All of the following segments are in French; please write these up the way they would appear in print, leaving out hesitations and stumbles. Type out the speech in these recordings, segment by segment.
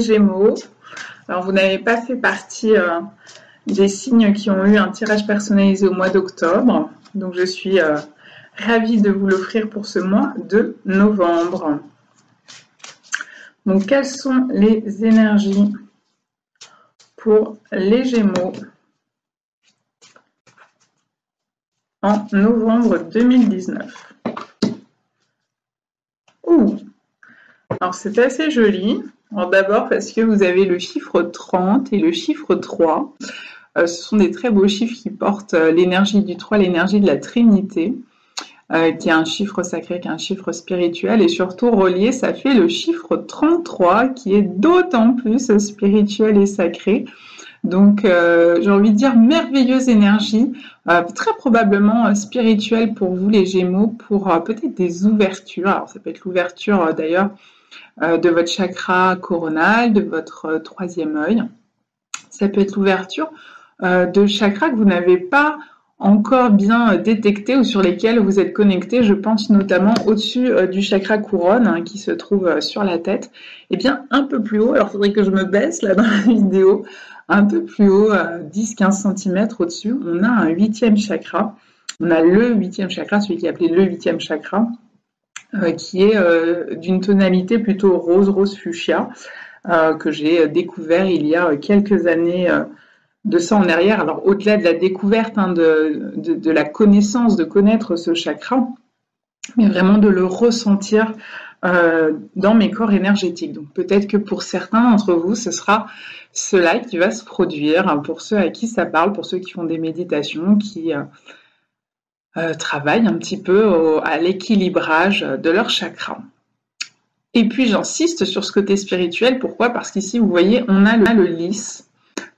Gémeaux. Alors, vous n'avez pas fait partie des signes qui ont eu un tirage personnalisé au mois d'octobre. Donc, je suis ravie de vous l'offrir pour ce mois de novembre. Donc, quelles sont les énergies pour les Gémeaux en novembre 2019? Alors, c'est assez joli. Alors, d'abord parce que vous avez le chiffre 30 et le chiffre 3. Ce sont des très beaux chiffres qui portent l'énergie du 3, l'énergie de la Trinité, qui est un chiffre sacré, qui est un chiffre spirituel, et surtout relié, ça fait le chiffre 33, qui est d'autant plus spirituel et sacré. Donc, j'ai envie de dire merveilleuse énergie, très probablement spirituelle pour vous les Gémeaux, pour peut-être des ouvertures. Alors, ça peut être l'ouverture d'ailleurs de votre chakra coronal, de votre troisième œil. Ça peut être l'ouverture de chakras que vous n'avez pas encore bien détectés ou sur lesquels vous êtes connecté. Je pense notamment au-dessus du chakra couronne qui se trouve sur la tête. Et bien un peu plus haut, alors il faudrait que je me baisse là dans la vidéo, un peu plus haut, 10-15 cm au-dessus, on a un 8e chakra. On a le 8e chakra, celui qui est appelé le 8e chakra, qui est d'une tonalité plutôt rose fuchsia, que j'ai découvert il y a quelques années de ça en arrière. Alors au-delà de la découverte de la connaissance, de connaître ce chakra, mais vraiment de le ressentir dans mes corps énergétiques. Donc peut-être que pour certains d'entre vous, ce sera cela qui va se produire, pour ceux à qui ça parle, pour ceux qui font des méditations, qui travaillent un petit peu à l'équilibrage de leur chakra. Et puis j'insiste sur ce côté spirituel. Pourquoi? Parce qu'ici, vous voyez, on a le lys.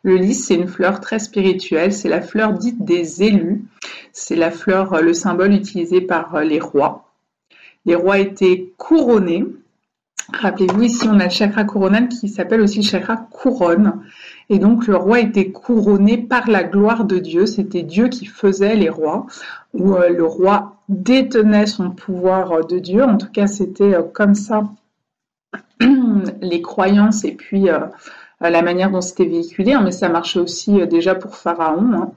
Le lys, c'est une fleur très spirituelle. C'est la fleur dite des élus. C'est la fleur, le symbole utilisé par les rois. Les rois étaient couronnés. Rappelez-vous, ici, on a le chakra coronal qui s'appelle aussi le chakra couronne. Et donc, le roi était couronné par la gloire de Dieu. C'était Dieu qui faisait les rois, ou le roi détenait son pouvoir de Dieu. En tout cas, c'était comme ça les croyances et puis la manière dont c'était véhiculé. Mais ça marchait aussi déjà pour Pharaon.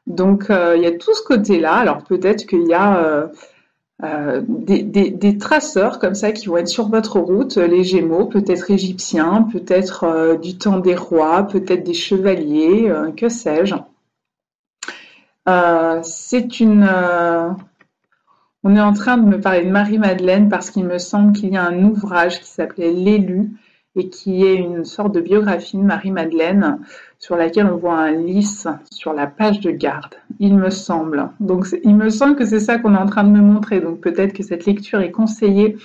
Donc, il y a tout ce côté-là. Alors, peut-être qu'il y a des traceurs comme ça qui vont être sur votre route, les Gémeaux, peut-être égyptiens, peut-être du temps des rois, peut-être des chevaliers, que sais-je. On est en train de me parler de Marie-Madeleine parce qu'il me semble qu'il y a un ouvrage qui s'appelait L'Élu et qui est une sorte de biographie de Marie-Madeleine sur laquelle on voit un lys sur la page de garde, il me semble. Donc, il me semble que c'est ça qu'on est en train de me montrer. Donc, peut-être que cette lecture est conseillée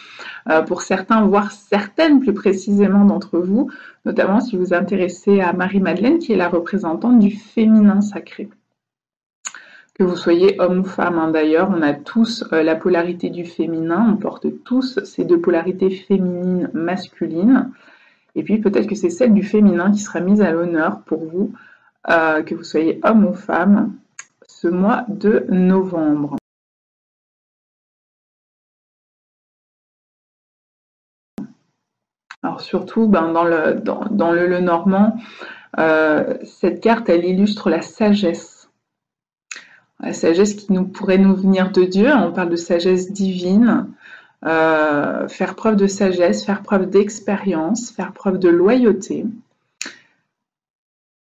pour certains, voire certaines plus précisément d'entre vous, notamment si vous vous intéressez à Marie-Madeleine, qui est la représentante du féminin sacré. Que vous soyez homme ou femme, d'ailleurs, on a tous la polarité du féminin, on porte tous ces deux polarités féminines, masculines. Et puis peut-être que c'est celle du féminin qui sera mise à l'honneur pour vous, que vous soyez homme ou femme, ce mois de novembre. Alors surtout, dans le Lenormand, cette carte, elle illustre la sagesse. La sagesse qui pourrait nous venir de Dieu, on parle de sagesse divine. Faire preuve de sagesse, faire preuve d'expérience, faire preuve de loyauté.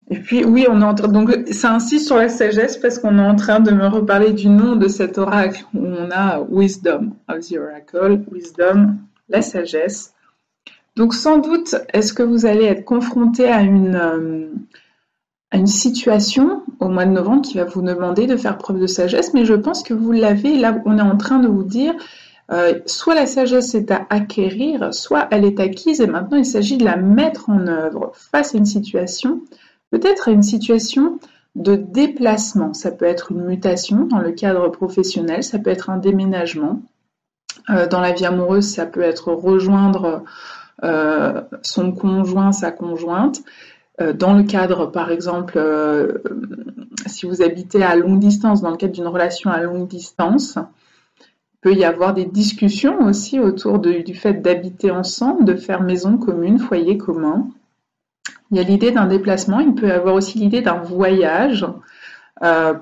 Et puis oui, donc ça insiste sur la sagesse parce qu'on est en train de me reparler du nom de cet oracle où on a Wisdom of the Oracle, Wisdom, la sagesse. Donc sans doute, est-ce que vous allez être confronté à une situation au mois de novembre qui va vous demander de faire preuve de sagesse, mais je pense que vous l'avez. Là, on est en train de vous dire soit la sagesse est à acquérir, soit elle est acquise et maintenant il s'agit de la mettre en œuvre face à une situation, peut-être à une situation de déplacement. Ça peut être une mutation dans le cadre professionnel, ça peut être un déménagement. Dans la vie amoureuse, ça peut être rejoindre son conjoint, sa conjointe. Dans le cadre, par exemple, si vous habitez à longue distance, dans le cadre d'une relation à longue distance, il peut y avoir des discussions aussi autour du fait d'habiter ensemble, de faire maison commune, foyer commun. Il y a l'idée d'un déplacement, il peut y avoir aussi l'idée d'un voyage,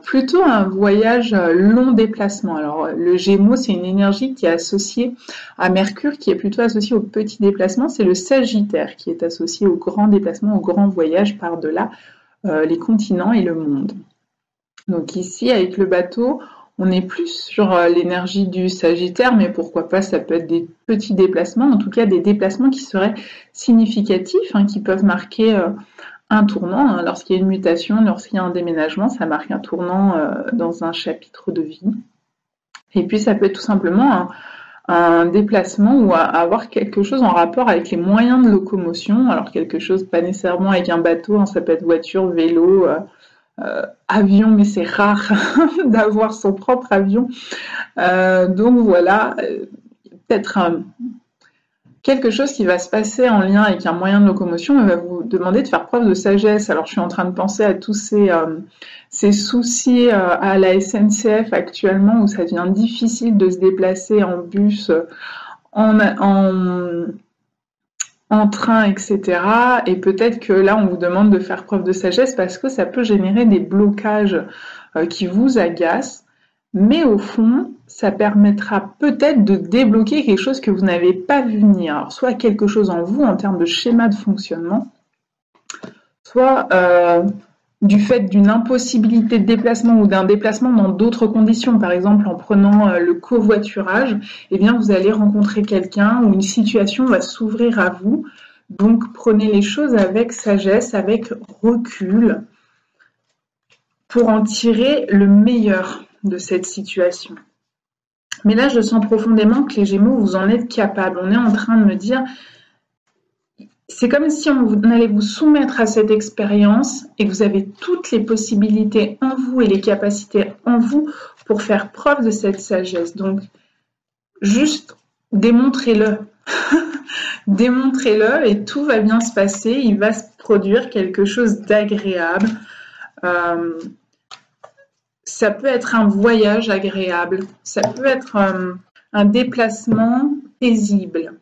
plutôt un voyage long déplacement. Alors le Gémeaux, c'est une énergie qui est associée à Mercure, qui est plutôt associée au petit déplacement. C'est le Sagittaire qui est associé au grand déplacement, au grand voyage par-delà les continents et le monde. Donc ici, avec le bateau, on est plus sur l'énergie du Sagittaire, mais pourquoi pas, ça peut être des petits déplacements, en tout cas des déplacements qui seraient significatifs, qui peuvent marquer un tournant. Lorsqu'il y a une mutation, lorsqu'il y a un déménagement, ça marque un tournant dans un chapitre de vie. Et puis ça peut être tout simplement un déplacement ou avoir quelque chose en rapport avec les moyens de locomotion. Alors quelque chose pas nécessairement avec un bateau, ça peut être voiture, vélo, avion, mais c'est rare d'avoir son propre avion. Donc voilà, peut-être quelque chose qui va se passer en lien avec un moyen de locomotion et va vous demander de faire preuve de sagesse. Alors je suis en train de penser à tous ces soucis à la SNCF actuellement où ça devient difficile de se déplacer en bus, en train, etc. Et peut-être que là, on vous demande de faire preuve de sagesse parce que ça peut générer des blocages qui vous agacent. Mais au fond, ça permettra peut-être de débloquer quelque chose que vous n'avez pas vu venir. Alors, soit quelque chose en vous en termes de schéma de fonctionnement, soit du fait d'une impossibilité de déplacement ou d'un déplacement dans d'autres conditions. Par exemple, en prenant le covoiturage, eh bien, vous allez rencontrer quelqu'un ou une situation va s'ouvrir à vous. Donc, prenez les choses avec sagesse, avec recul, pour en tirer le meilleur de cette situation. Mais là, je sens profondément que les Gémeaux, vous en êtes capables. On est en train de me dire, c'est comme si on allait vous soumettre à cette expérience et que vous avez toutes les possibilités en vous et les capacités en vous pour faire preuve de cette sagesse. Donc, juste démontrez-le. Démontrez-le et tout va bien se passer. Il va se produire quelque chose d'agréable. Ça peut être un voyage agréable, ça peut être un déplacement paisible.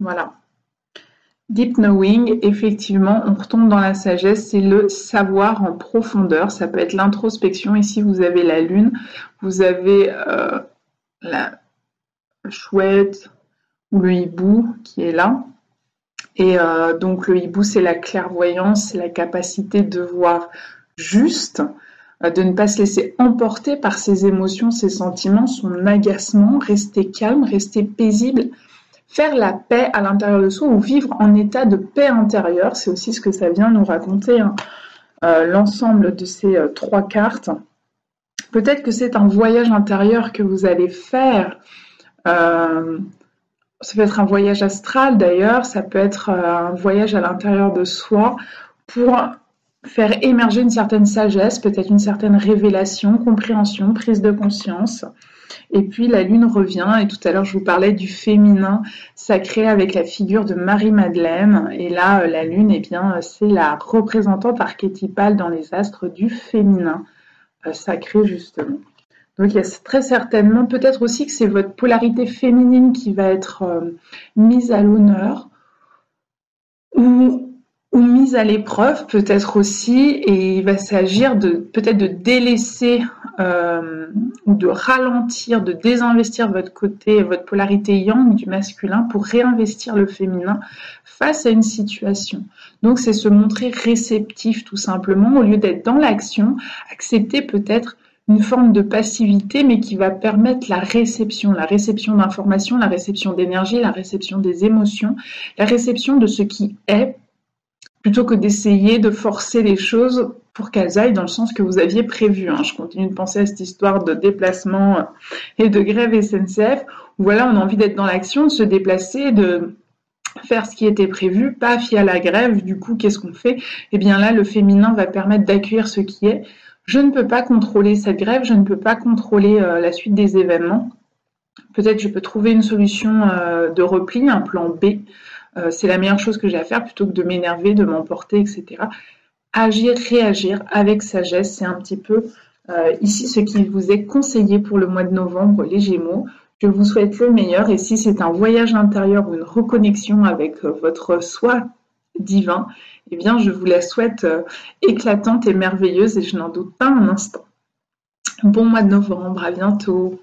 Voilà. Deep knowing, effectivement, on retombe dans la sagesse, c'est le savoir en profondeur, ça peut être l'introspection. Ici, vous avez la lune, vous avez la chouette ou le hibou qui est là. Et donc le hibou, c'est la clairvoyance, c'est la capacité de voir juste, de ne pas se laisser emporter par ses émotions, ses sentiments, son agacement, rester calme, rester paisible, faire la paix à l'intérieur de soi ou vivre en état de paix intérieure. C'est aussi ce que ça vient nous raconter, l'ensemble de ces 3 cartes. Peut-être que c'est un voyage intérieur que vous allez faire. Ça peut être un voyage astral d'ailleurs, ça peut être un voyage à l'intérieur de soi pour faire émerger une certaine sagesse, peut-être une certaine révélation, compréhension, prise de conscience. Et puis la lune revient, et tout à l'heure je vous parlais du féminin sacré avec la figure de Marie-Madeleine, et là la lune, eh bien, c'est la représentante archétypale dans les astres du féminin sacré justement. Donc il y a très certainement, peut-être aussi que c'est votre polarité féminine qui va être mise à l'honneur, ou mise à l'épreuve peut-être aussi, et il va s'agir peut-être de délaisser ou de ralentir, de désinvestir votre côté, votre polarité yang du masculin pour réinvestir le féminin face à une situation. Donc c'est se montrer réceptif tout simplement, au lieu d'être dans l'action, accepter peut-être une forme de passivité, mais qui va permettre la réception d'informations, la réception d'énergie, la réception des émotions, la réception de ce qui est, plutôt que d'essayer de forcer les choses pour qu'elles aillent dans le sens que vous aviez prévu. Je continue de penser à cette histoire de déplacement et de grève SNCF, où voilà, on a envie d'être dans l'action, de se déplacer, de faire ce qui était prévu, paf, il y a la grève, du coup, qu'est-ce qu'on fait? Eh bien là, le féminin va permettre d'accueillir ce qui est. Je ne peux pas contrôler cette grève, je ne peux pas contrôler la suite des événements. Peut-être je peux trouver une solution de repli, un plan B. C'est la meilleure chose que j'ai à faire plutôt que de m'énerver, de m'emporter, etc. Agir, réagir avec sagesse, c'est un petit peu ici ce qui vous est conseillé pour le mois de novembre, les Gémeaux. Je vous souhaite le meilleur, et si c'est un voyage intérieur ou une reconnexion avec votre soi divin, eh bien, je vous la souhaite éclatante et merveilleuse et je n'en doute pas un instant. Bon mois de novembre, à bientôt.